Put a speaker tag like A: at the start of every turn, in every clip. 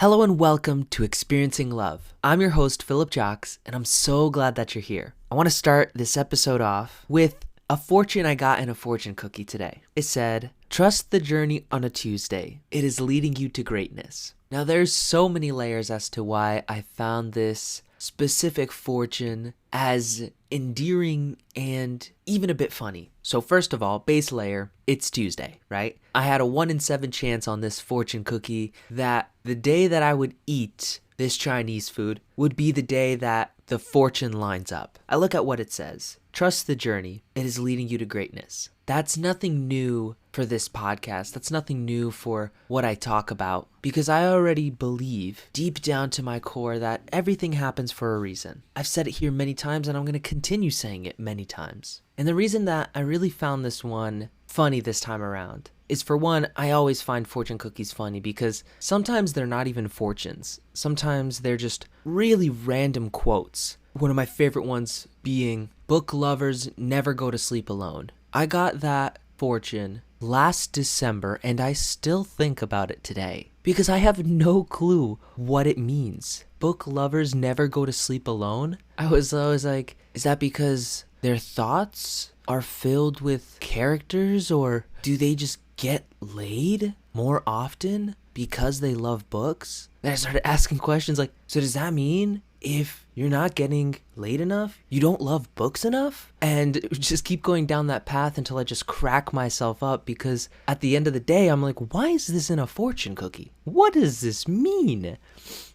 A: Hello and welcome to Experiencing Love. I'm your host, Philip Jocks, and I'm so glad that you're here. I want to start this episode off with a fortune I got in a fortune cookie today. It said, "Trust the journey on a Tuesday. It is leading you to greatness." Now, there's so many layers as to why I found this specific fortune as endearing and even a bit funny. So first of all, base layer, it's Tuesday, right? I had a 1 in 7 chance on this fortune cookie that the day that I would eat this Chinese food would be the day that the fortune lines up. I look at what it says. Trust the journey. It is leading you to greatness. That's nothing new for this podcast. That's nothing new for what I talk about because I already believe deep down to my core that everything happens for a reason. I've said it here many times and I'm going to continue saying it many times. And the reason that I really found this one funny this time around is, for one, I always find fortune cookies funny because sometimes they're not even fortunes. Sometimes they're just really random quotes. One of my favorite ones being, "Book lovers never go to sleep alone." I got that fortune last December and I still think about it today because I have no clue what it means. Book lovers never go to sleep alone? I was always like, is that because their thoughts are filled with characters, or do they just get laid more often because they love books? Then I started asking questions like, so does that mean if you're not getting laid enough, you don't love books enough? And just keep going down that path until I just crack myself up because at the end of the day, I'm like, why is this in a fortune cookie? What does this mean?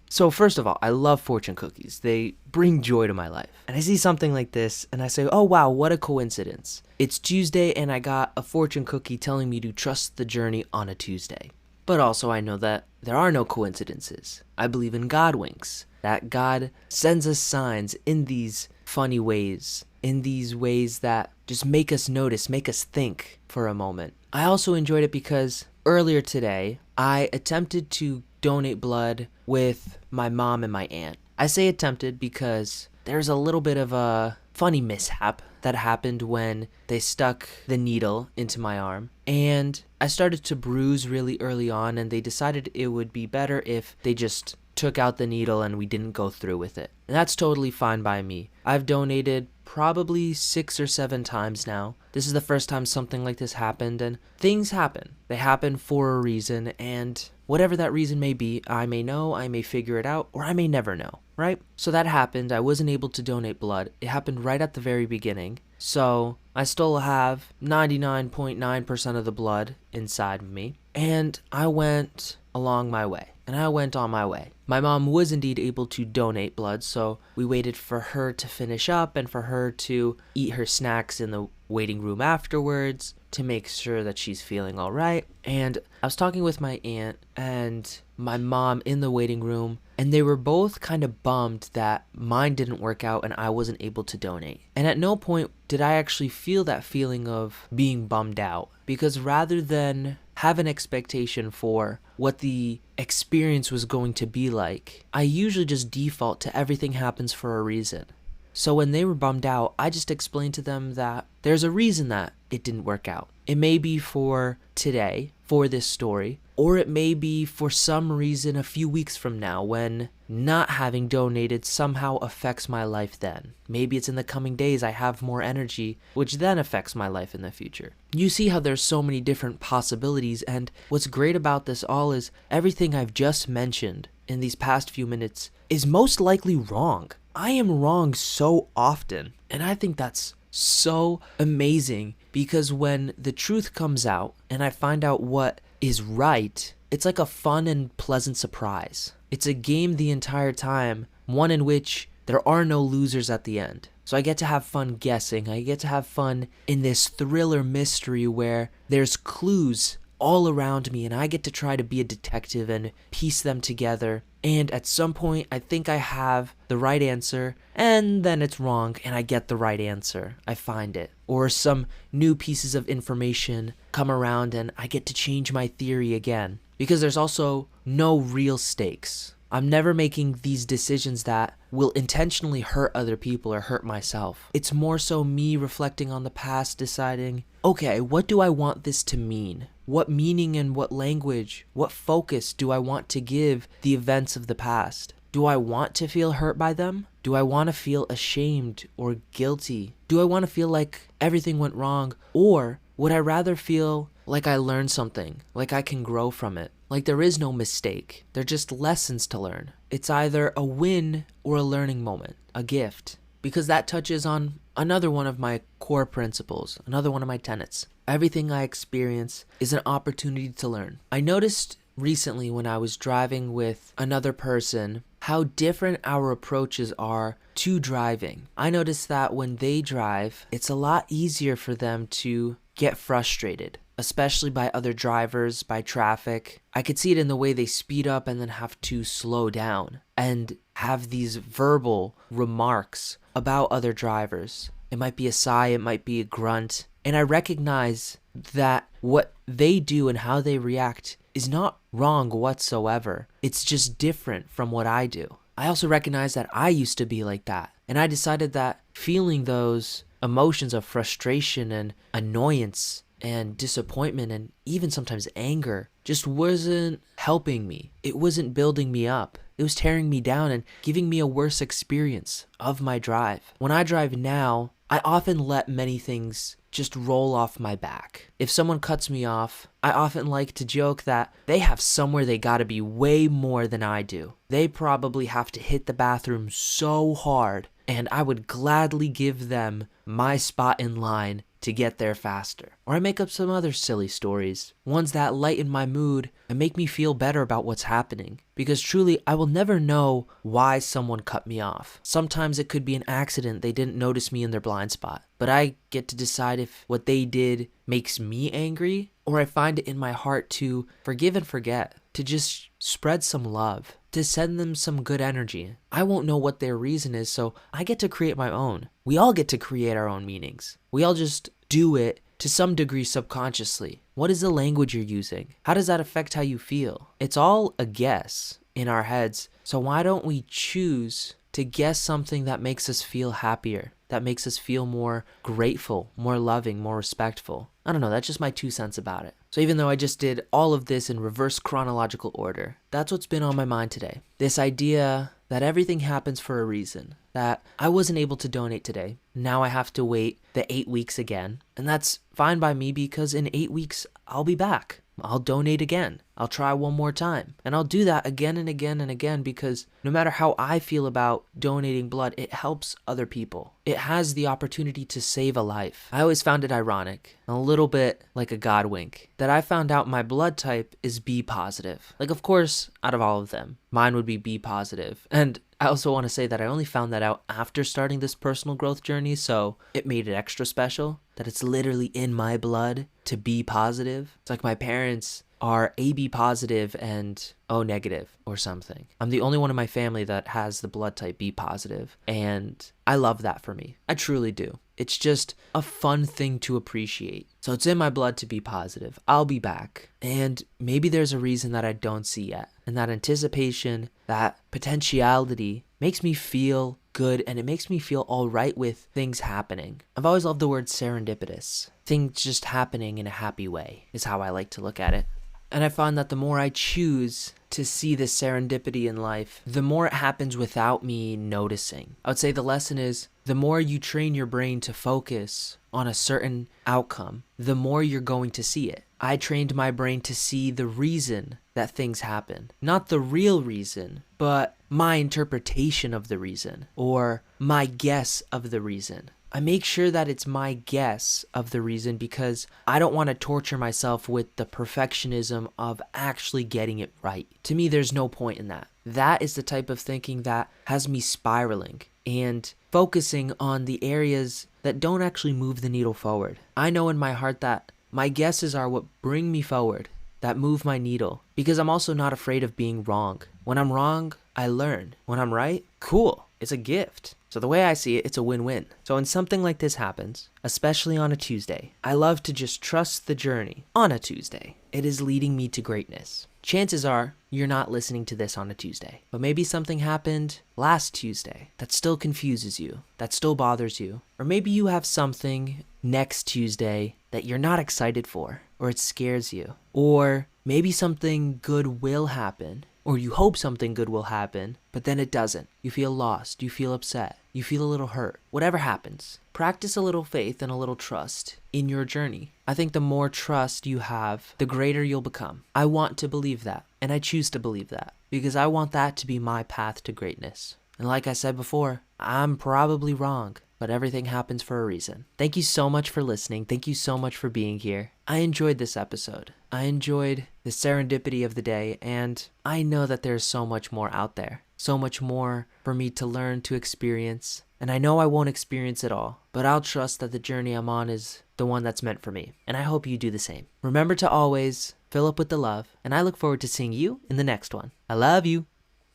A: So first of all, I love fortune cookies. They bring joy to my life. And I see something like this and I say, oh wow, what a coincidence. It's Tuesday and I got a fortune cookie telling me to trust the journey on a Tuesday. But also I know that there are no coincidences. I believe in God winks, that God sends us signs in these funny ways, in these ways that just make us notice, make us think for a moment. I also enjoyed it because earlier today, I attempted to donate blood with my mom and my aunt. I say attempted because there's a little bit of a funny mishap that happened when they stuck the needle into my arm. And I started to bruise really early on, and they decided it would be better if they just took out the needle and we didn't go through with it. And that's totally fine by me. I've donated probably 6 or 7 times now. This is the first time something like this happened, and things happen. They happen for a reason, and whatever that reason may be, I may know, I may figure it out, or I may never know, right? So that happened. I wasn't able to donate blood. It happened right at the very beginning. So I still have 99.9% of the blood inside of me, and I went along my way. And I went on my way. My mom was indeed able to donate blood, so we waited for her to finish up and for her to eat her snacks in the waiting room afterwards to make sure that she's feeling all right. And I was talking with my aunt and my mom in the waiting room, and they were both kind of bummed that mine didn't work out and I wasn't able to donate. And at no point did I actually feel that feeling of being bummed out, because rather than have an expectation for what the experience was going to be like, I usually just default to everything happens for a reason. So when they were bummed out, I just explained to them that there's a reason that it didn't work out. It may be for today, for this story, or it may be for some reason a few weeks from now when not having donated somehow affects my life then. Maybe it's in the coming days I have more energy, which then affects my life in the future. You see how there's so many different possibilities, and what's great about this all is everything I've just mentioned in these past few minutes is most likely wrong. I am wrong so often, and I think that's so amazing because when the truth comes out and I find out what is right, it's like a fun and pleasant surprise. It's a game the entire time, one in which there are no losers at the end. So I get to have fun guessing. I get to have fun in this thriller mystery where there's clues all around me and I get to try to be a detective and piece them together. And at some point, I think I have the right answer, and then it's wrong, and I get the right answer. I find it. Or some new pieces of information come around, and I get to change my theory again. Because there's also no real stakes. I'm never making these decisions that will intentionally hurt other people or hurt myself. It's more so me reflecting on the past, deciding, okay, what do I want this to mean? What meaning and what language, what focus do I want to give the events of the past? Do I want to feel hurt by them? Do I want to feel ashamed or guilty? Do I want to feel like everything went wrong? Or would I rather feel like I learned something, like I can grow from it? Like there is no mistake. They're just lessons to learn. It's either a win or a learning moment, a gift. Because that touches on another one of my core principles, another one of my tenets. Everything I experience is an opportunity to learn. I noticed recently when I was driving with another person how different our approaches are to driving. I noticed that when they drive, it's a lot easier for them to get frustrated, especially by other drivers, by traffic. I could see it in the way they speed up and then have to slow down and have these verbal remarks about other drivers. It might be a sigh, it might be a grunt. And I recognize that what they do and how they react is not wrong whatsoever. It's just different from what I do. I also recognize that I used to be like that. And I decided that feeling those emotions of frustration and annoyance and disappointment and even sometimes anger just wasn't helping me. It wasn't building me up. It was tearing me down and giving me a worse experience of my drive. When I drive now, I often let many things just roll off my back. If someone cuts me off, I often like to joke that they have somewhere they gotta be way more than I do. They probably have to hit the bathroom so hard, and I would gladly give them my spot in line to get there faster. Or I make up some other silly stories, ones that lighten my mood and make me feel better about what's happening. Because truly, I will never know why someone cut me off. Sometimes it could be an accident, they didn't notice me in their blind spot. But I get to decide if what they did makes me angry, or I find it in my heart to forgive and forget, to just spread some love, to send them some good energy. I won't know what their reason is, so I get to create my own. We all get to create our own meanings. We all just do it to some degree subconsciously. What is the language you're using? How does that affect how you feel? It's all a guess in our heads. So why don't we choose to guess something that makes us feel happier, that makes us feel more grateful, more loving, more respectful? I don't know, that's just my 2 cents about it. So even though I just did all of this in reverse chronological order, that's what's been on my mind today. This idea that everything happens for a reason, that I wasn't able to donate today. Now I have to wait the 8 weeks again. And that's fine by me because in 8 weeks, I'll be back. I'll donate again. I'll try one more time. And I'll do that again and again and again because no matter how I feel about donating blood, it helps other people. It has the opportunity to save a life. I always found it ironic, a little bit like a God wink, that I found out my blood type is B positive. Like, of course, out of all of them, mine would be B positive. And I also want to say that I only found that out after starting this personal growth journey, so it made it extra special that it's literally in my blood to be positive. It's like my parents are AB positive and O negative or something. I'm the only one in my family that has the blood type B positive, and I love that for me. I truly do. It's just a fun thing to appreciate. So it's in my blood to be positive. I'll be back. And maybe there's a reason that I don't see yet. And that anticipation, that potentiality makes me feel good, and it makes me feel all right with things happening. I've always loved the word serendipitous. Things just happening in a happy way is how I like to look at it. And I find that the more I choose to see this serendipity in life, the more it happens without me noticing. I would say the lesson is the more you train your brain to focus on a certain outcome, the more you're going to see it. I trained my brain to see the reason that things happen. Not the real reason, but my interpretation of the reason or my guess of the reason. I make sure that it's my guess of the reason because I don't want to torture myself with the perfectionism of actually getting it right. To me, there's no point in that. That is the type of thinking that has me spiraling and focusing on the areas that don't actually move the needle forward. I know in my heart that my guesses are what bring me forward, that move my needle, because I'm also not afraid of being wrong. When I'm wrong, I learn. When I'm right, cool. It's a gift. So the way I see it, it's a win-win. So when something like this happens, especially on a Tuesday, I love to just trust the journey on a Tuesday. It is leading me to greatness. Chances are you're not listening to this on a Tuesday, but maybe something happened last Tuesday that still confuses you, that still bothers you. Or maybe you have something next Tuesday that you're not excited for, or it scares you. Or maybe something good will happen, or you hope something good will happen, but then it doesn't. You feel lost, you feel upset, you feel a little hurt. Whatever happens, practice a little faith and a little trust in your journey. I think the more trust you have, the greater you'll become. I want to believe that, and I choose to believe that, because I want that to be my path to greatness. And like I said before, I'm probably wrong, but everything happens for a reason. Thank you so much for listening. Thank you so much for being here. I enjoyed this episode. I enjoyed the serendipity of the day, and I know that there's so much more out there. So much more for me to learn, to experience. And I know I won't experience it all, but I'll trust that the journey I'm on is the one that's meant for me. And I hope you do the same. Remember to always fill up with the love, and I look forward to seeing you in the next one. I love you.